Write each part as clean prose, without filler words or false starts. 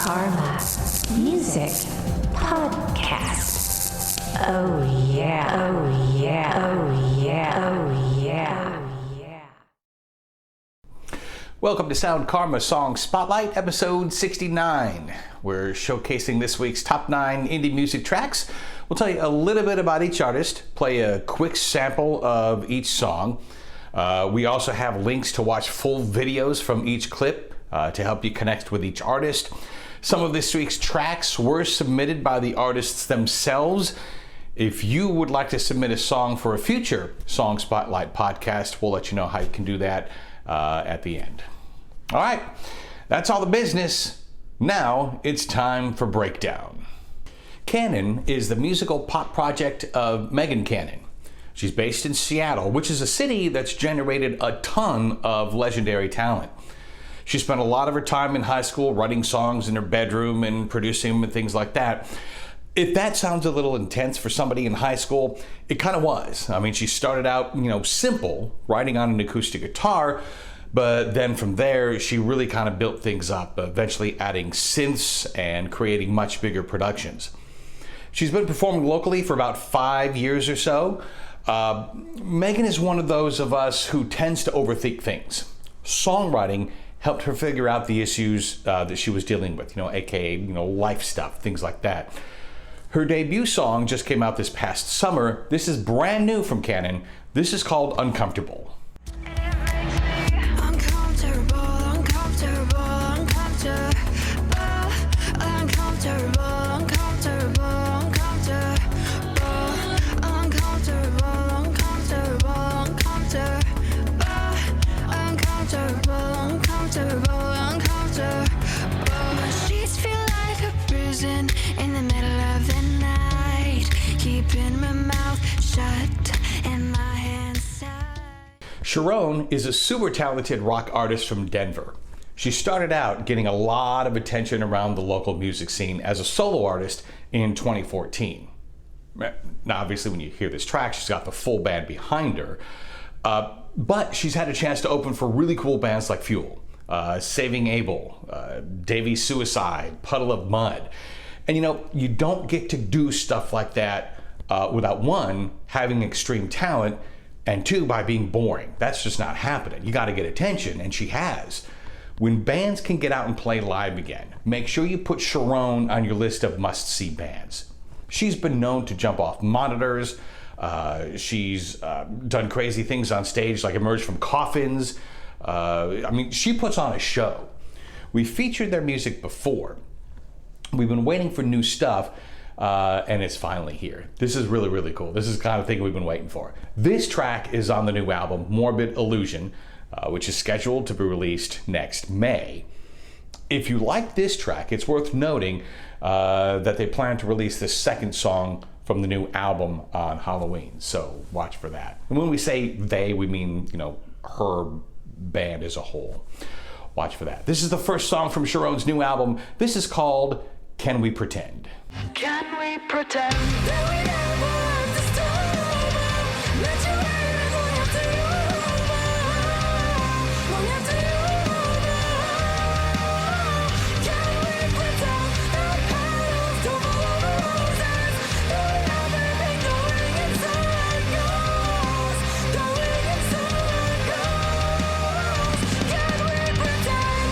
KHARMA Music Podcast. Oh yeah, oh yeah, oh yeah, oh yeah, oh yeah. Welcome to Sound Karma Song Spotlight, episode 69. We're showcasing this week's top 9 indie music tracks. We'll tell you a little bit about each artist, play a quick sample of each song. We also have links to watch full videos from each clip to help you connect with each artist. Some of this week's tracks were submitted by the artists themselves. If you would like to submit a song for a future Song Spotlight podcast, we'll let you know how you can do that at the end. All right, that's all the business. Now it's time for Breakdown. Canon is the musical pop project of Megan Canon. She's based in Seattle, which is a city that's generated a ton of legendary talent. She spent a lot of her time in high school writing songs in her bedroom and producing them and things like that. If that sounds a little intense for somebody in high school, it kind of was. I mean, she started out, simple, writing on an acoustic guitar, but then from there, she really kind of built things up, eventually adding synths and creating much bigger productions. She's been performing locally for about 5 years or so. Megan is one of those of us who tends to overthink things. Songwriting helped her figure out the issues that she was dealing with, aka, life stuff, things like that. Her debut song just came out this past summer. This is brand new from Canon. This is called Uncomfortable. Sharon is a super talented rock artist from Denver. She started out getting a lot of attention around the local music scene as a solo artist in 2014. Now, obviously, when you hear this track, she's got the full band behind her. But she's had a chance to open for really cool bands like Fuel, Saving Abel, Davy's Suicide, Puddle of Mud. And you don't get to do stuff like that without one, having extreme talent, and two, by being boring. That's just not happening. You got to get attention, and she has. When bands can get out and play live again, make sure you put Sharon on your list of must-see bands. She's been known to jump off monitors. She's done crazy things on stage, like emerge from coffins. She puts on a show. We featured their music before. We've been waiting for new stuff, and it's finally here. This is really, really cool. This is the kind of thing we've been waiting for. This track is on the new album, Morbid Illusion, which is scheduled to be released next May. If you like this track, it's worth noting that they plan to release the second song from the new album on Halloween, so watch for that. And when we say they, we mean, her band as a whole. Watch for that. This is the first song from Sharon's new album. This is called Can We Pretend? Can we pretend that we never have to start over? Let you wait long after you're over. Long after you're over. Can we pretend that petals don't fall over roses? That we never be going inside goes, going inside goes. Can we pretend?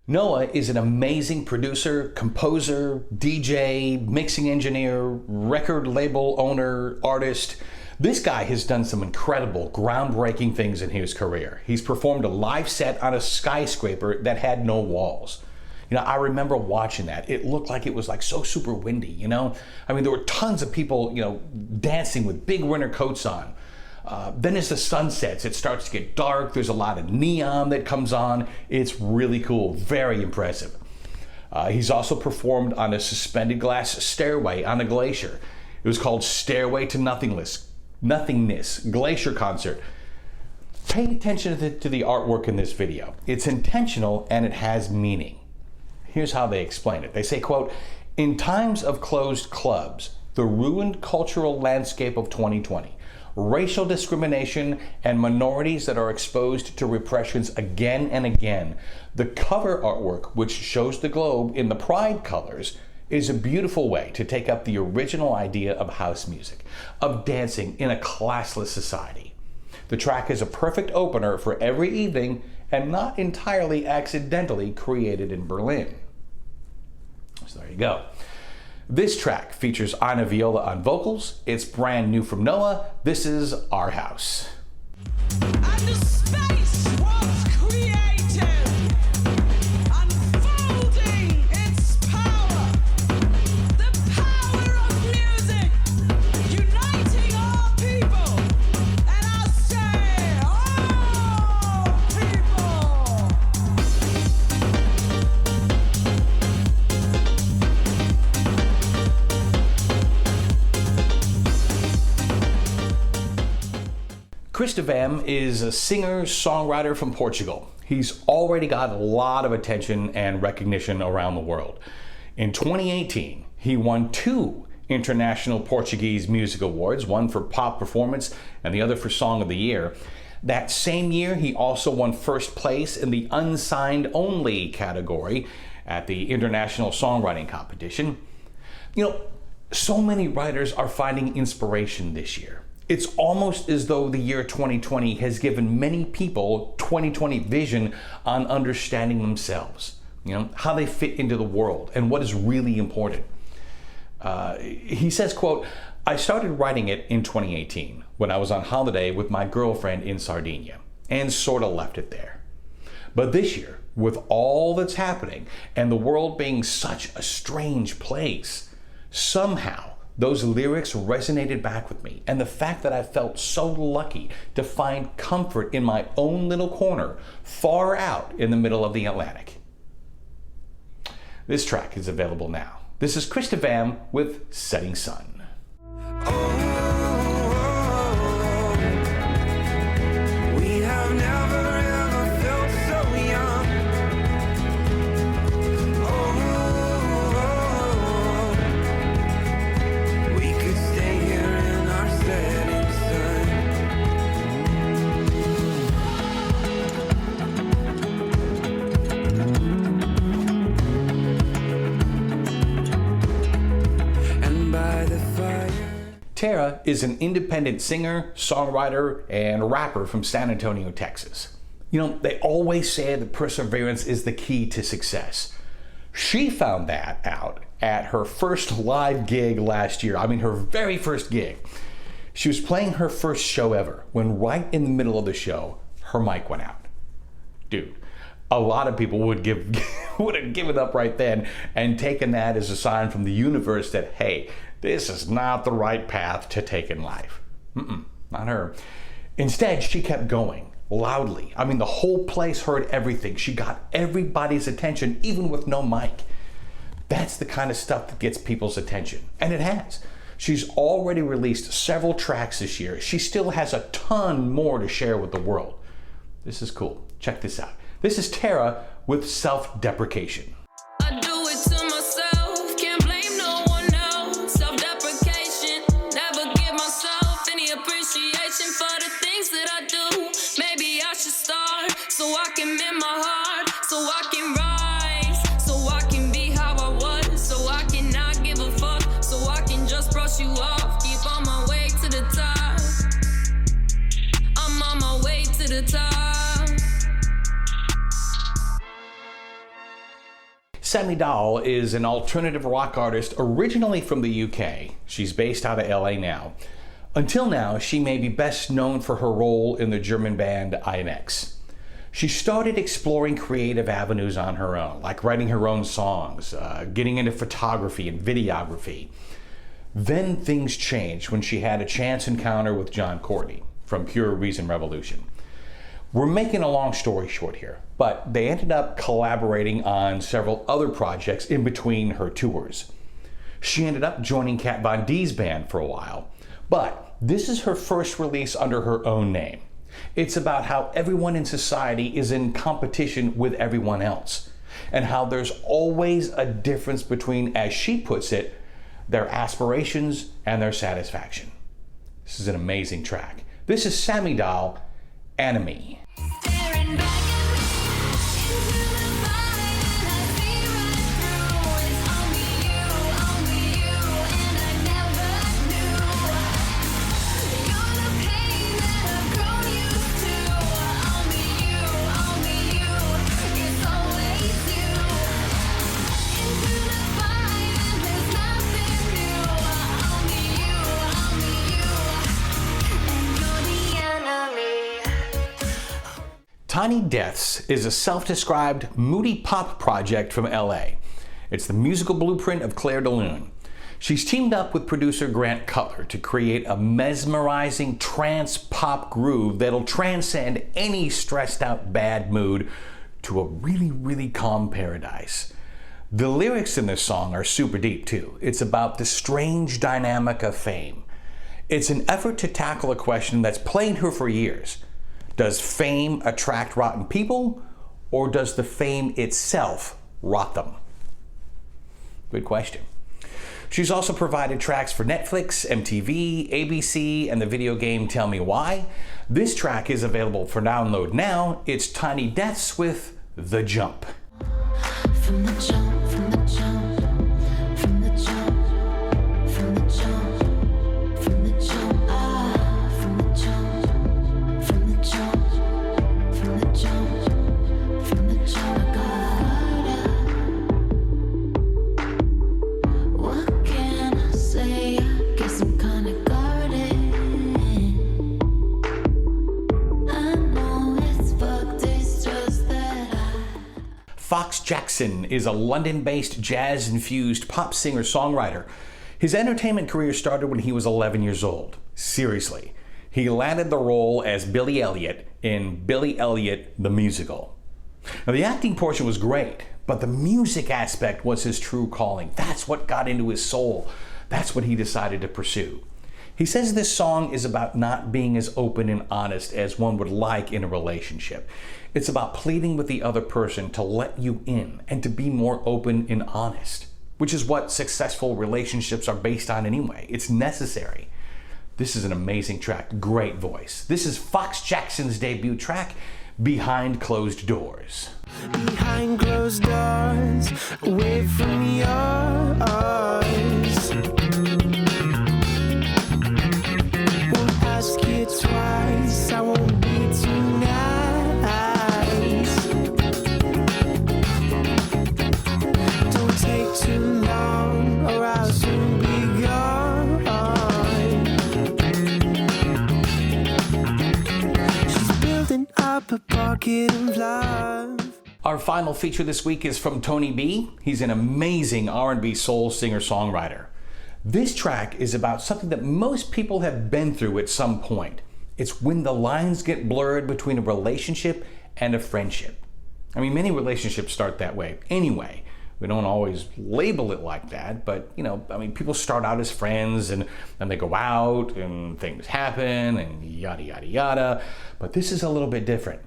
Noah is an amazing producer, composer, DJ, mixing engineer, record label owner, artist. This guy has done some incredible, groundbreaking things in his career. He's performed a live set on a skyscraper that had no walls. I remember watching that. It looked like it was so super windy, there were tons of people, dancing with big winter coats on. Then as the sun sets, it starts to get dark. There's a lot of neon that comes on. It's really cool, very impressive. He's also performed on a suspended glass stairway on a glacier. It was called Stairway to Nothingness Glacier Concert. Pay attention to the artwork in this video. It's intentional and it has meaning. Here's how they explain it. They say, quote, "In times of closed clubs, the ruined cultural landscape of 2020, racial discrimination, and minorities that are exposed to repressions again and again. The cover artwork, which shows the globe in the pride colors, is a beautiful way to take up the original idea of house music, of dancing in a classless society. The track is a perfect opener for every evening and not entirely accidentally created in Berlin. So there you go. This track features Ina Viola on vocals. It's brand new from Noah. This is Our House. And the space was created, unfolding its power. The power of music, uniting all people. And I say, all people. Christovam is a singer-songwriter from Portugal. He's already got a lot of attention and recognition around the world. In 2018, he won 2 international Portuguese music awards, one for pop performance and the other for Song of the Year. That same year, he also won first place in the unsigned only category at the International Songwriting Competition. You know, so many writers are finding inspiration this year. It's almost as though the year 2020 has given many people 2020 vision on understanding themselves, you know, how they fit into the world and what is really important. He says, quote, "I started writing it in 2018 when I was on holiday with my girlfriend in Sardinia and sort of left it there. But this year, with all that's happening and the world being such a strange place, somehow those lyrics resonated back with me, and the fact that I felt so lucky to find comfort in my own little corner far out in the middle of the Atlantic." This track is available now. This is Christovam with Setting Sun. We have never ever felt so young. We could stay here in our setting sun. And by the fire. Tara is an independent singer, songwriter, and rapper from San Antonio, Texas. You know, they always say that perseverance is the key to success. She found that out at her first live gig last year. I mean, her very first gig. She was playing her first show ever when right in the middle of the show, her mic went out. Dude, a lot of people would have given up right then and taken that as a sign from the universe that, hey, this is not the right path to take in life. Not her. Instead, she kept going loudly. I mean, the whole place heard everything. She got everybody's attention, even with no mic. That's the kind of stuff that gets people's attention. And it has. She's already released several tracks this year. She still has a ton more to share with the world. This is cool. Check this out. This is Tara with Self-Deprecation. I do it to myself, can't blame no one else. Self-deprecation, never give myself any appreciation for the things that I do. Maybe I should start so I can mend my heart, so I can rise, so I can be how I was, so I can not give a fuck, so I can just brush you off. Keep on my way to the top. I'm on my way to the top. Sammy Dahl is an alternative rock artist originally from the UK. She's based out of LA now. Until now, she may be best known for her role in the German band IMX. She started exploring creative avenues on her own, like writing her own songs, getting into photography and videography. Then things changed when she had a chance encounter with John Courtney from Pure Reason Revolution. We're making a long story short here, but they ended up collaborating on several other projects in between her tours. She ended up joining Kat Von D's band for a while, but this is her first release under her own name. It's about how everyone in society is in competition with everyone else, and how there's always a difference between, as she puts it, their aspirations and their satisfaction. This is an amazing track. This is Sammy Dahl, Enemy. Staring back at me into the fire, and I see right through. It's only you, and I never knew. You're the pain that I've grown used to. Only you, it's always you. Into the fire, and there's nothing new. Only you, and you're the enemy. Tiny Deaths is a self-described moody pop project from LA. It's the musical blueprint of Claire de Lune. She's teamed up with producer Grant Cutler to create a mesmerizing trance pop groove that'll transcend any stressed out bad mood to a really, really calm paradise. The lyrics in this song are super deep too. It's about the strange dynamic of fame. It's an effort to tackle a question that's plagued her for years. Does fame attract rotten people, or does the fame itself rot them? Good question. She's also provided tracks for Netflix, MTV, ABC, and the video game Tell Me Why. This track is available for download now. It's Tiny Deaths with The Jump. From the jump, from the jump, from the jump, from the jump, from the jump, from the jump, from the jump, from the jump, from the jump, what can I say? I guess I'm kinda guarded. I know it's fucked, it's just that Fox Jackson is a London-based jazz-infused pop singer-songwriter. His entertainment career started when he was 11 years old. Seriously. He landed the role as Billy Elliot in Billy Elliot the Musical. Now, the acting portion was great, but the music aspect was his true calling. That's what got into his soul. That's what he decided to pursue. He says this song is about not being as open and honest as one would like in a relationship. It's about pleading with the other person to let you in and to be more open and honest, which is what successful relationships are based on anyway. It's necessary. This is an amazing track, great voice. This is Fox Jackson's debut track, Behind Closed Doors. Behind closed doors, away from your eyes. Won't ask you twice, I won't be too nice. Don't take too long, or I'll soon be gone. She's building up a pocket of love. Our final feature this week is from Tony B. He's an amazing R&B soul singer-songwriter. This track is about something that most people have been through at some point. It's when the lines get blurred between a relationship and a friendship. I mean, many relationships start that way anyway. We don't always label it like that, but people start out as friends and they go out and things happen and yada, yada, yada. But this is a little bit different.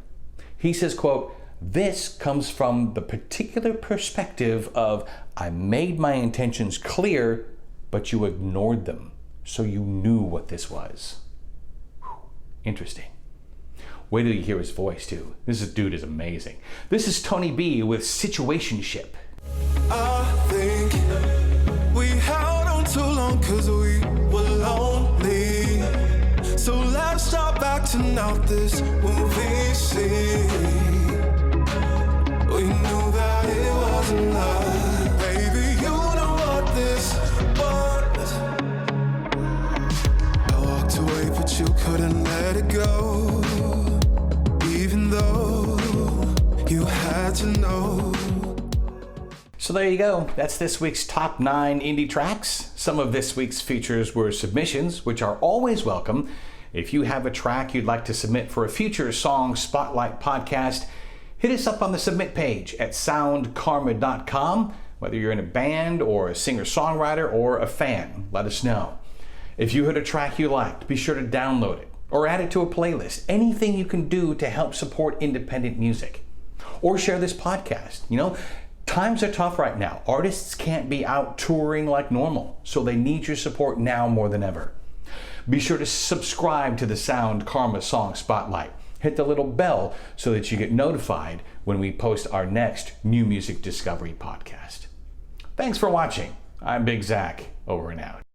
He says, quote, "This comes from the particular perspective of I made my intentions clear, but you ignored them, so you knew what this was." Whew. Interesting. Wait till you hear his voice too. This dude is amazing. This is Tony B with Situationship. I think we held on too long cause we were lonely. So let's start acting out this movie scene. We knew that it wasn't love. Baby, you know what this was. I walked away but you couldn't let it go. Even though you had to know. So there you go. That's this week's top 9 indie tracks. Some of this week's features were submissions, which are always welcome. If you have a track you'd like to submit for a future Song Spotlight podcast, hit us up on the submit page at soundkarma.com. Whether you're in a band or a singer-songwriter or a fan, let us know. If you heard a track you liked, be sure to download it or add it to a playlist. Anything you can do to help support independent music. Or share this podcast. Times are tough right now. Artists can't be out touring like normal, so they need your support now more than ever. Be sure to subscribe to the Sound Karma Song Spotlight. Hit the little bell so that you get notified when we post our next New Music Discovery podcast. Thanks for watching. I'm Big Zach. Over and out.